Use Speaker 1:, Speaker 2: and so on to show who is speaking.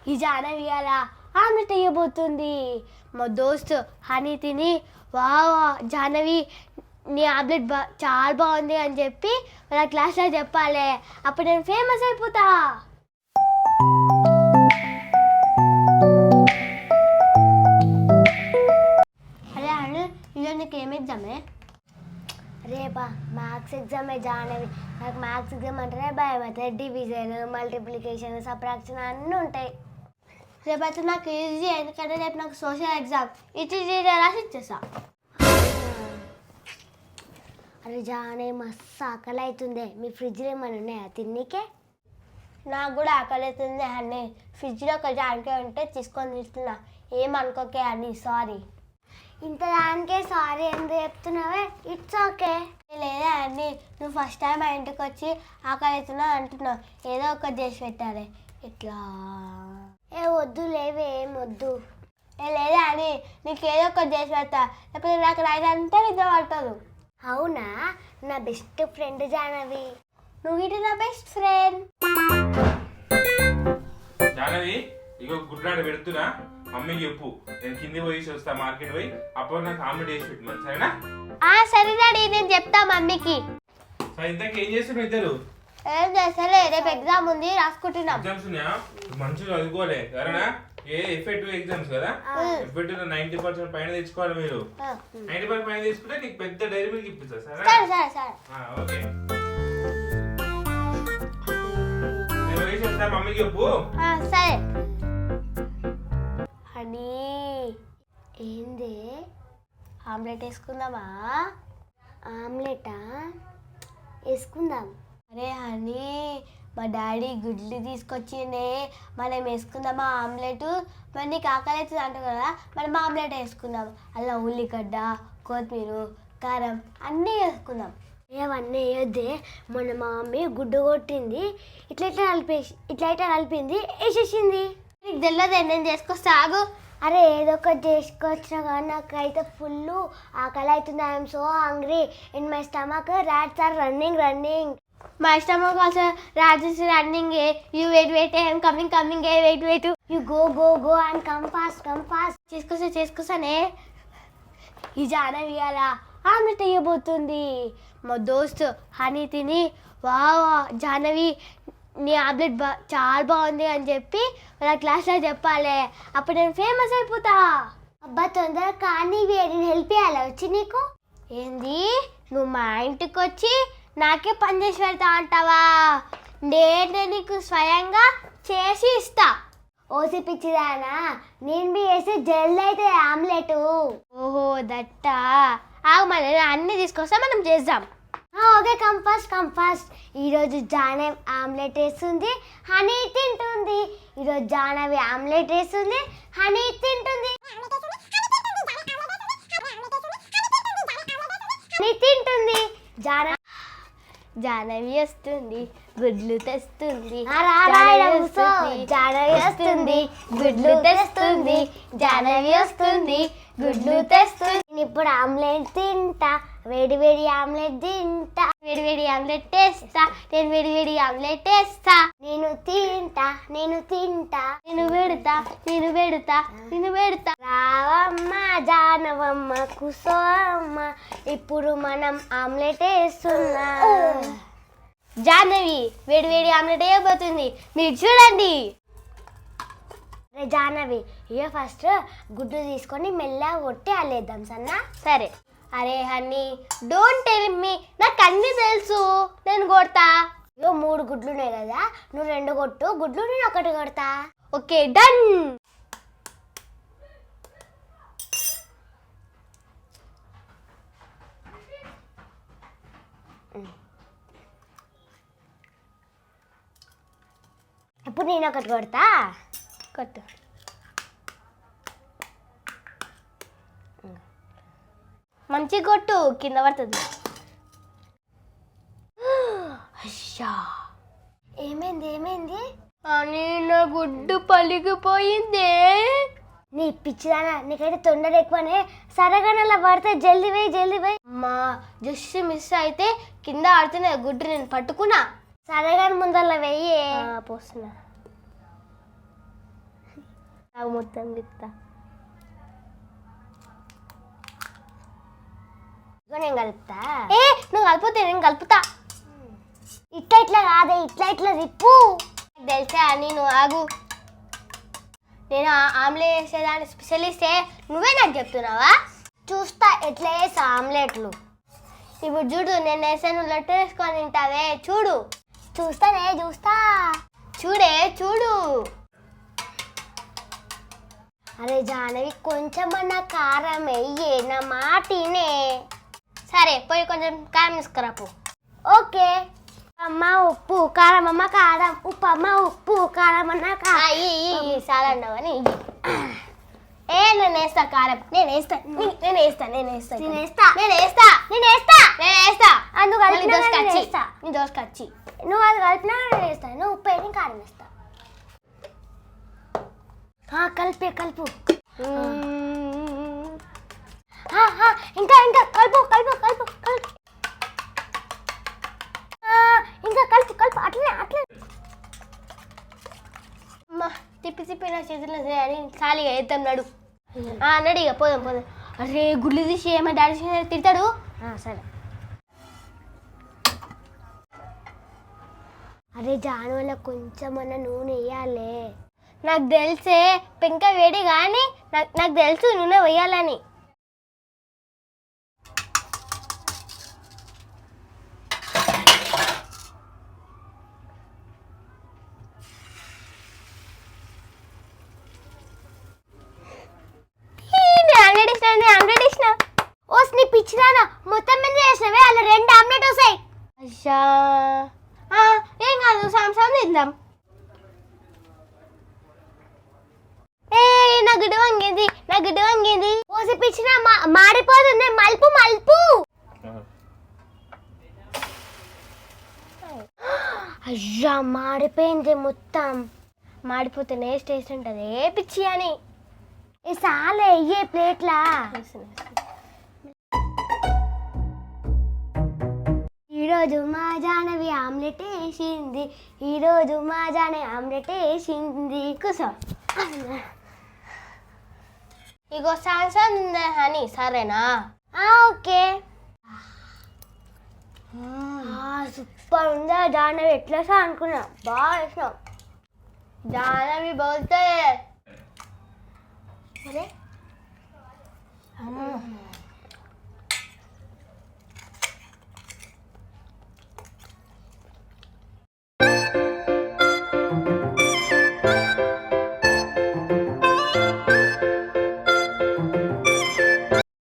Speaker 1: ఈ జాహ్నవి అలా ఆమ్లెట్ వేయబోతుంది. మా దోస్తు హనీ తిని వా జాహ్నవి నీ ఆమ్లెట్ చాలా బాగుంది అని చెప్పి వాళ్ళ క్లాస్లో చెప్పాలి. అప్పుడు నేను ఫేమస్ అయిపోతా. అరే అను, ఇదో నీకు ఏం ఎగ్జామే? రేపా మ్యాథ్స్ ఎగ్జామే జాహ్నవి. నాకు మ్యాథ్స్ ఎగ్జామ్ అంటేనే భయం అవుతుంది. డివిజన్, మల్టిప్లికేషన్, సబ్ట్రాక్షన్ అన్నీ ఉంటాయి. రేపైతే నాకు ఈజీ, ఎందుకంటే రేపు నాకు సోషల్ ఎగ్జామ్. ఇటు రాసి ఇచ్చేసా. అరే జాహ్నవి మస్తు ఆకలి అవుతుంది. మీ ఫ్రిడ్జ్లో ఏమైనా ఉన్నాయా తిన్నీకే? నాకు కూడా ఆకలి అవుతుంది అన్నీ. ఫ్రిడ్జ్లో ఒక జాంకాయ ఉంటే తీసుకొని తింటున్నా. ఏమనుకోకే అని, సారీ. ఇంత దానికే సారీ ఎందుకు చెప్తున్నావే? It's okay. లేదా అండి, నువ్వు ఫస్ట్ టైం మా ఇంటికి వచ్చి ఆకలి అవుతున్నావు అంటున్నావు. ఏదో ఒకటి చేసి పెట్టాలి. ఇట్లా ఏ వద్దు లేవే, ఏం వద్దు. లేదా అని నీకు ఏదో ఒకటి చేసి పెడతా, లేకపోతే నాకు రైట్ అంతా నిద్ర పడతాను. అవునా? నా బెస్ట్ ఫ్రెండ్ జాహ్నవి. నువ్వు ఇటు నా బెస్ట్ ఫ్రెండ్.
Speaker 2: జాహ్నవి ఇగో గుడ్లాడ పెడుతున్నా, మమ్మీకి చెప్పు నేను కింది పోయి వస్తా, మార్కెట్ పోయి. అప్పుడు నాకు ఆమ్లెట్ వేసి పెట్టమని, సరేనా?
Speaker 1: సరే డాడీ, నేను చెప్తా మమ్మీకి.
Speaker 2: సరే, ఇంతకు ఏం చేస్తున్నారు ఇద్దరు?
Speaker 1: ఏం చేస్తలే, రేపు ఎగ్జామ్ ఉంది, రాసుకుంటున్నాం.
Speaker 2: ఎగ్జామ్స్ ఉన్నాయా? మంచిగా చదువుకోవాలి సరేనా? ఎఫెక్టివ్ ఎగ్జామ్స్ కదా, ఎఫెక్టివ్ 90% పైన తెచ్చుకోవాలి మీరు. 90% పైన తీసుకుంటే నీకు పెద్ద డైరీ మిల్క్ ఇప్పిస్తా, సరేనా?
Speaker 1: సరే సరే.
Speaker 2: ఓకే, నేను వేసి వస్తా, మమ్మీకి చెప్పు.
Speaker 1: సరే. హనీ ఏంది, ఆమ్లెట్ వేసుకుందామా? ఆమ్లెటా? వేసుకుందాం. అరే హనీ, మా డాడీ గుడ్లు తీసుకొచ్చిండే, మనం వేసుకుందామా ఆమ్లెట్? మరి నీకు ఆకలి అవుతుంది అంటావు కదా, మనం ఆమ్లెట్ వేసుకుందాం. అలా ఉల్లిగడ్డ, కొత్తిమీర, కారం అన్నీ వేసుకుందాం. ఏమన్నీ వేయొద్దే, మొన్న మా మమ్మీ గుడ్డు కొట్టింది, ఇట్లా కలిపింది, వేసేసింది. నీకు తెలియదు, నేను చేసుకొస్తా ఆగు. అరే ఏదో ఒకటి చేసుకొచ్చినా కానీ నాకైతే ఫుల్ ఆకలి అవుతుంది. I'm so hungry. In my stomach rats are running. My stomach also rats is running. You wait, I'm coming. Wait. You go and come fast. చేసుకొస్తానే. ఈ జాహ్నవి అలా ఆమ్లెట్ వేయబోతుంది. మా దోస్తు హనీ తిని వా జాహ్నవి నీ ఆమ్లెట్ చాలా బాగుంది అని చెప్పి వాళ్ళ క్లాస్లో చెప్పాలి. అప్పుడు నేను ఫేమస్ అయిపోతా. అబ్బా తొందరగా కానీ, నేను హెల్ప్ చేయాలి వచ్చి నీకు. ఏంది, నువ్వు మా ఇంటికి వచ్చి నాకే పని చేసి పెడతా అంటావా? నేను నీకు స్వయంగా చేసి ఇస్తా. ఓసి పిచ్చిదానా, నేను వేసి జల్ది అయితే ఆమ్లెట్. ఓహో దట్టా, మన అన్నీ తీసుకొస్తా, మనం చేద్దాం. Okay, come fast. ఈరోజు జాహ్నవి ఆమ్లెట్ వేస్తుంది, హనీ తింటుంది. ఈరోజు జాహ్నవి ఆమ్లెట్ వేస్తుంది, హనీ తింటుంది. జాహ్నవి వస్తుంది, గుడ్లు తెస్తుంది. ఇప్పుడు ఆమ్లెట్ తింటా, వేడి ఆమ్లెట్ తింటా. వేడి ఆమ్లెట్ వేస్తా, నేను వేడి ఆమ్లెట్ వేస్తా. నేను తింటా. నేను పెడతా. రావమ్మ జానవమ్మ కుసోమ్మ, ఇప్పుడు మనం ఆమ్లెట్ వేస్తున్నా. జాహ్నవి వేడి ఆమ్లెట్ వేయబోతుంది, మీరు చూడండి. అరే జాహ్నవి, ఇక ఫస్ట్ గుడ్డు తీసుకొని మెల్లగా కొట్టి అల్లేద్దాం సన్నా. సరే. అరే హనీ, డోంట్ టెల్ మీ, నాకు అన్నీ తెలుసు, నేను కొడతా. ఇగో 3 గుడ్లు ఉన్నాయి కదా, నువ్వు 2 కొట్టు గుడ్లు, నేను 1 కొడతా. Okay done. ఇప్పుడు నేను 1 కొడతా. కొట్టు. మంచి కొట్టు, కింద పడుతుంది. అయ్యా, ఏమైంది? అని నా గుడ్డు పలిగిపోయిందే. నీ పిచ్చిదానా, నీకైతే తొందర ఎక్కువనే. సరగా అలా పడితే జల్దీ పోయి. అమ్మా, జస్ట్ మిస్ అయితే కింద ఆడుతున్నా గుడ్డు, నేను పట్టుకున్నా. సరగా ముందర వెయ్యి పోస్తున్నా. నాకు మొత్తం తిప్పుతా. నేను కలుపుతా. నువ్వు కలిపితే నేను కలుపుతా. ఇట్లా ఇట్లా కాదే, ఇట్లా ఇట్లా తిప్పు. తెలిసా అని నువ్వు ఆగు. నేను ఆమ్లెట్ వేసేదాన్ని స్పెషలిస్టే, నువ్వే నాకు చెప్తున్నావా? చూస్తా ఎట్లా వేసా ఆమ్లెట్లు. ఇప్పుడు చూడు, నేను వేసా, నువ్వు లొట్టు వేసుకొని తింటావే, చూడు. చూస్తానే, చూస్తా. చూడే, చూడు. అరే జానవి, కొంచెమన్నా కారం వెయ్యే, నా మాటినే. సరే, పోయి కొంచెం కారం తీసుకురాపు. ఓకే. అమ్మ ఉప్పు, కారం అమ్మ కారం, ఉప్పు అమ్మ ఉప్పు, కారం అన్న చాలన్నావని. నేను వేస్తా కారం, నేను వేస్తా. అందుకు నీ దోశ కచ్చి నువ్వు అది కలిపినా నేను వేస్తాను. నువ్వు ఉప్పు వేసి కారం వేస్తా. కలుపు. ఇంకా ఇంకా కలుపు. ఇంకా కలుపు అట్లనే. అమ్మా తిప్పి నా చేతుల్లో అని ఖాళీగా వేద్దాం. నడు ఇక పోదాం. అరే గుళ్ళు తీసి ఏమో డాడీ తిడతాడు. సరే. అరే జాను వల్ల కొంచెమన్నా నూనె వేయాలి. నాకు తెలిసే పెంక వేడి కానీ నాకు తెలుసు నూనె వేయాలని. ఆమ్లెట్ వేసిన. నీ పిచ్చిదానా, మొత్తం మీద వేసినవే, అలా 2 ఆమ్లెట్ వస్తాయి. అయ్యా ఏం కాదు, సాంసం తిందాం. నా గుడ్డు వంగింది. ఓసి పిచ్చిన మాడిపోతుంది. మలుపు. అయ్యా మాడిపోయింది మొత్తం. మాడిపోతే టేస్ట్ ఉంటుంది. పిచ్చి అని సాలే అయ్యే ప్లేట్లా. ఈరోజు మా జానవి ఆమ్లెట్ వేసింది. కూసో. ఇగో సాంసం ఉందా అని. సరేనా? ఓకే. సూపర్ ఉందా జానవి? ఎట్లా అనుకున్నా, బాగా వేసినావు. జానవి బోల్తే. అరే